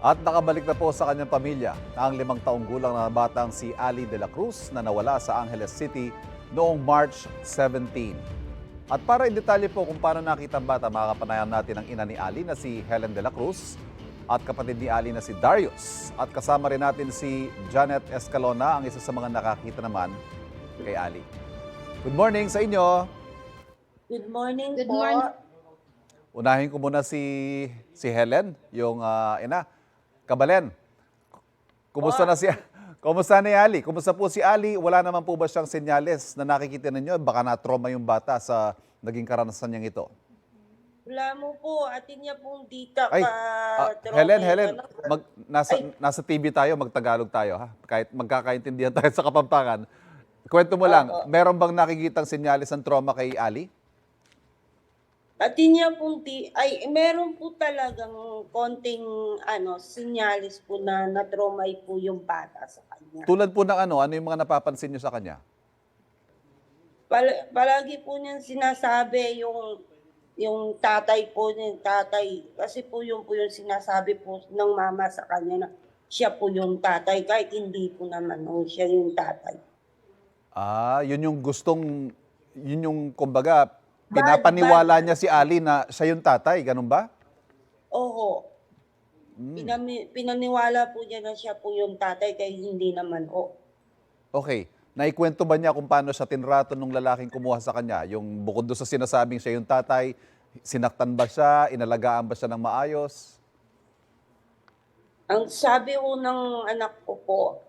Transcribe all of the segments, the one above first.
At nakabalik na po sa kanyang pamilya ang 5 taong gulang na batang si Ali de la Cruz na nawala sa Angeles City noong March 17. At para in detalye po kung paano nakita ang bata, makakapanayan natin ang ina ni Ali na si Helen de la Cruz at kapatid ni Ali na si Darius. At kasama rin natin si Janet Escalona, ang isa sa mga nakakita naman kay Ali. Good morning sa inyo. Good morning Good po. morning. Unahin ko muna si Helen, yung ina. Kabalen, kumusta na kumusta ni Ali? Kumusta po si Ali? Wala naman po ba siyang senyales na nakikita ninyo? Baka na-trauma yung bata sa naging karanasan niyang ito. Wala mo po, atin niya pong dita Ay, ka Helen, nasa TV tayo, magtagalog tayo ha. Kahit magkakaintindihan tayo sa Kapampangan. Kwento mo lang, meron bang nakikitang senyales ng trauma kay Ali? Atin niya pong meron po talagang konting sinyalis po na na-traumay po yung bata sa kanya. Tulad po ng ano yung mga napapansin niyo sa kanya? Palagi po niyang sinasabi yung tatay po niya, kasi po yung sinasabi po ng mama sa kanya na siya po yung tatay, kahit hindi po naman siya yung tatay. Yun yung kumbaga, pinapaniwala niya si Ali na siya yung tatay, ganun ba? Oo. Pinaniwala po niya na siya po yung tatay, kaya hindi naman Okay. Naikwento ba niya kung paano siya tinrato nung lalaking kumuha sa kanya? Yung bukod doon sa sinasabing siya yung tatay, sinaktan ba siya? Inalagaan ba siya ng maayos? Ang sabi ko ng anak ko po,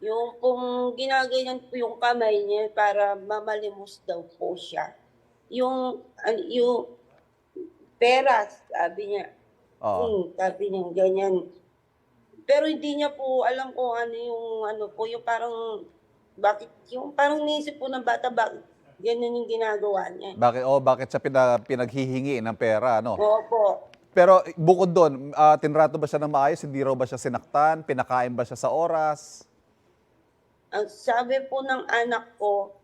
yung kung ginaganyan po yung kamay niya para mamalimos daw po siya. Yung pera, sabi niya. Oo. Sabi niya ganyan. Pero hindi niya po alam kung yung parang, yung parang nisip po ng bata, bakit ganyan yung ginagawa niya. Bakit siya pinaghihingi ng pera, no? Opo. Pero bukod doon, tinrato ba siya ng maayos? Hindi raw ba siya sinaktan? Pinakain ba siya sa oras? Ang sabi po ng anak ko,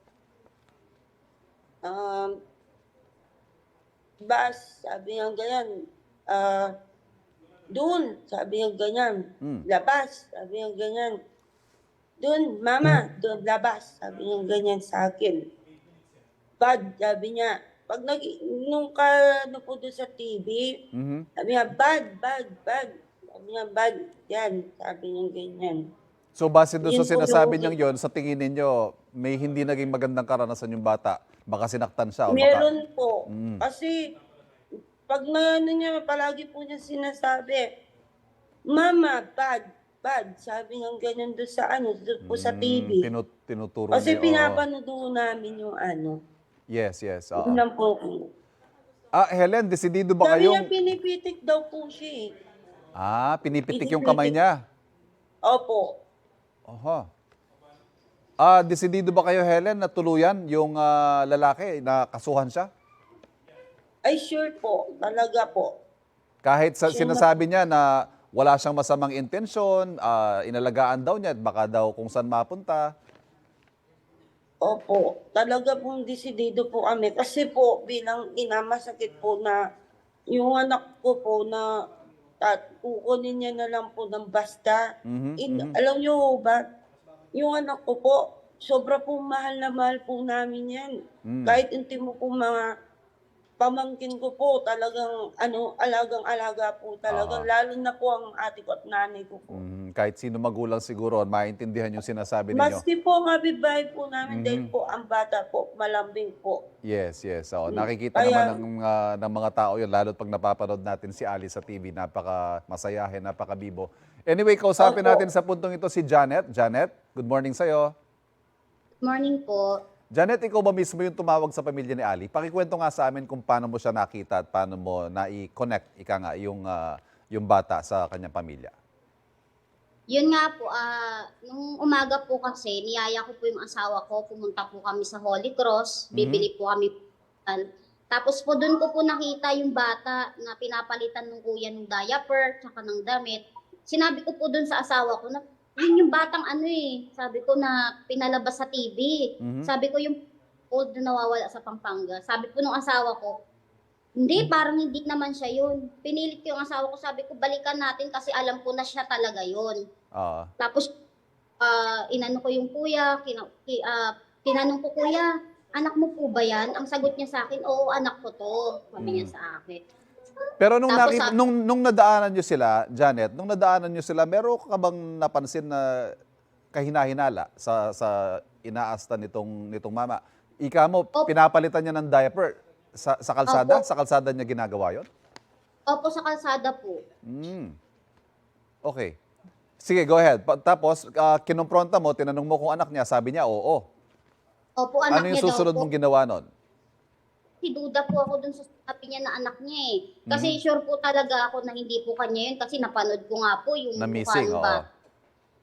sabi niya ganyan, doon, sabi niya ganyan, labas, sabi niya ganyan. Doon, mama, doon, labas, sabi niya ganyan sa akin. Bad, sabi niya. Pag nung po doon sa TV, sabi niya, bad. Sabi niya, bad, yan, sabi niya ganyan. So base doon sa Yun po sinasabi yung- niyang yon, sa tingin ninyo, may hindi naging magandang karanasan yung bata. Baka sinaktan siya o baka... Meron po. Kasi, pag niya, palagi po niya sinasabi, mama, bad. Sabi niya ganyan doon sa doon po sa TV. Tinuturo Kasi niya. pinapanood namin yung Yes. Oo. Yun lang po. Helen, desidido ba Sabi niya, kayong... pinipitik daw po siya pinipitik yung kamay niya. Opo. Oho. Desidido ba kayo, Helen, na tuluyan yung lalaki na kasuhan siya? Ay, sure po. Talaga po. Kahit sinasabi niya na wala siyang masamang intensyon, inalagaan daw niya at baka daw kung saan mapunta. Opo. Talaga pong desidido po kami. Kasi po, bilang ina, masakit po na yung anak ko po na kukunin niya na lang po ng basta. Alam niyo ba, yung anak ko po, sobra po mahal na mahal po namin yan. Kahit hindi mo po mga pamangkin ko po, talagang alagang-alaga po talagang, lalo na po ang ate ko at nanay ko po. Kahit sino magulang siguro, maintindihan yung sinasabi ninyo. Maski po kabibahay po namin dahil po ang bata po, malambing po. Yes. Oo, nakikita naman ng mga tao yun, lalo't pag napapanood natin si Ali sa TV, napaka masayahin, napaka bibo. Anyway, kausapin natin sa puntong ito si Janet. Janet, good morning sa'yo. Good morning po. Janet, ikaw ba mismo yung tumawag sa pamilya ni Ali? Pakikwento nga sa amin kung paano mo siya nakita at paano mo na-connect yung bata sa kanyang pamilya. Yun nga po, nung umaga po kasi, niyaya ko po yung asawa ko, pumunta po kami sa Holy Cross, bibili po kami. Tapos po doon ko po nakita yung bata na pinapalitan ng kuya ng diaper, tsaka ng damit. Sinabi ko po doon sa asawa ko na, yun yung batang sabi ko na pinalabas sa TV. Sabi ko yung old na nawawala sa Pampanga. Sabi po nung asawa ko, Hindi, parang hindi naman siya yun. Pinilit ko yung asawa ko, sabi ko, balikan natin kasi alam ko na siya talaga yun. Ah, Tapos, inano ko yung kuya, tinanong ko, kuya, anak mo po ba yan? Ang sagot niya sa akin, oo, anak ko to. Sabi niya sa akin. pero nung, Tapos nung nadaanan nyo sila, Janet, nung nadaanan nyo sila, meron ka bang napansin na kahinahinala sa inaasta nitong mama? Ika mo, Opo. pinapalitan niya ng diaper sa kalsada? Opo. Sa kalsada niya ginagawa yon? Opo, sa kalsada po. Okay. Sige, go ahead. Tapos, kinumpronta mo, tinanong mo kung anak niya, sabi niya, oo. Opo, Ano anak yung niya daw susunod po. mong ginawa nun? Duda po ako dun sa sabi niya na anak niya eh. Kasi sure po talaga ako na hindi po kanya yun kasi napanood ko nga po yung Na mukha missing, ng oo. bata.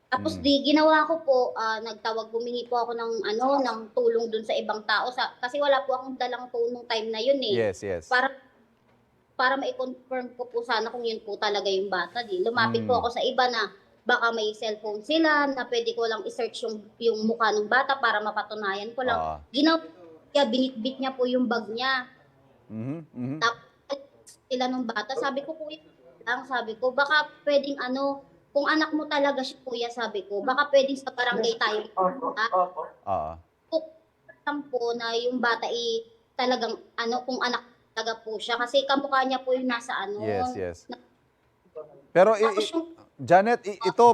Tapos di ginawa ko po, nagtawag, humingi po ako ng tulong dun sa ibang tao kasi wala po akong dalang phone nung time na yun eh. Yes, yes. Para ma-confirm ko po sana kung yun po talaga yung bata. Lumapit po ako sa iba na baka may cellphone sila na pwede ko lang i-search yung mukha ng bata para mapatunayan ko lang. Ginawa kaya binitbit niya po yung bag niya. Tapos sila nung bata, sabi ko, kuya lang, sabi ko, baka pwedeng kung anak mo talaga siya, kuya, sabi ko, baka pwedeng sa barangay tayo. Kung po na yung bata talagang kung anak talaga po siya. Kasi kamukha niya po yung nasa Yes, yes. Pero Tapos Janet, ito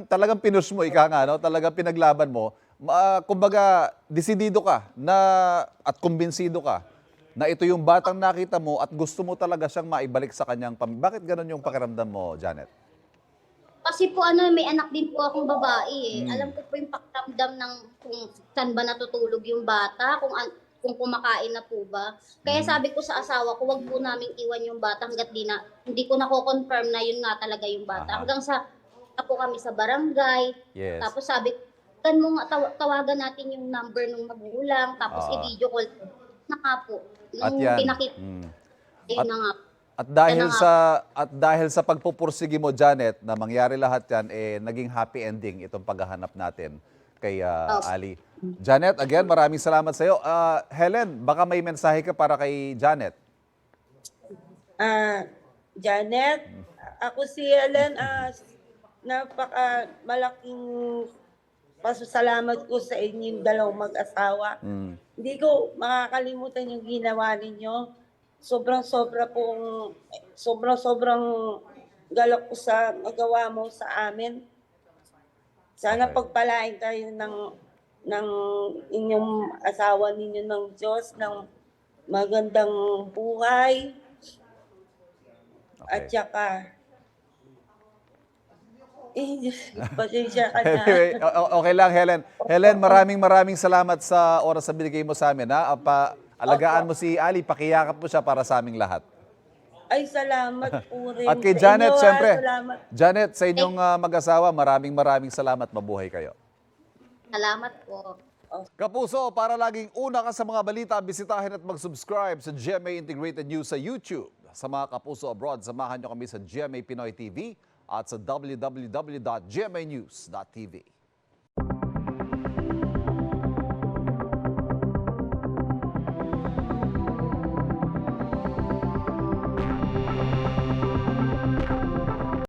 talagang pinush mo, ika nga, no? Talagang pinaglaban mo. Kumbaga, desidido ka at kumbinsido ka na ito yung batang nakita mo at gusto mo talaga siyang maibalik sa kanyang pamilya. Bakit ganun yung pakiramdam mo, Janet? Kasi po may anak din po akong babae eh. Alam ko po yung pakiramdam ng kung saan ba natutulog yung bata, kung kumakain na po ba. Kaya sabi ko sa asawa ko, wag po naming iwan yung bata hanggat hindi ko na-confirm na yun nga talaga yung bata. Hanggang sa po kami sa barangay. Yes. Tapos sabi ko, tawagan natin yung number ng magulang, tapos i-video call na nga po. At Nung yan. pinakita, yun na nga po. At dahil sa pagpupursige mo, Janet, na mangyari lahat yan, naging happy ending itong paghahanap natin kay Ali. Janet, again, maraming salamat sa iyo. Helen, baka may mensahe ka para kay Janet. Janet, ako si Helen, malaking pasasalamat ko sa inyong dalawang mag-asawa. Hindi ko makakalimutan yung ginawa ninyo. Sobrang-sobrang galak ko sa nagawa mo sa amin. Sana pagpalain kayo ng inyong asawa ninyo ng Diyos, ng magandang buhay. At saka, pasensya ka na. Anyway, okay lang, Helen. Helen, maraming salamat sa oras na binigay mo sa amin. Alagaan mo si Ali, pakiyakap mo siya para sa aming lahat. Ay, salamat po rin. At kay sa Janet, inyo, siyempre. salamat. Janet, sa inyong mag-asawa, maraming salamat. Mabuhay kayo. Salamat po. Kapuso, para laging una ka sa mga balita, bisitahin at mag-subscribe sa GMA Integrated News sa YouTube. Sa mga kapuso abroad, samahan nyo kami sa GMA Pinoy TV at sa www.gmanews.tv.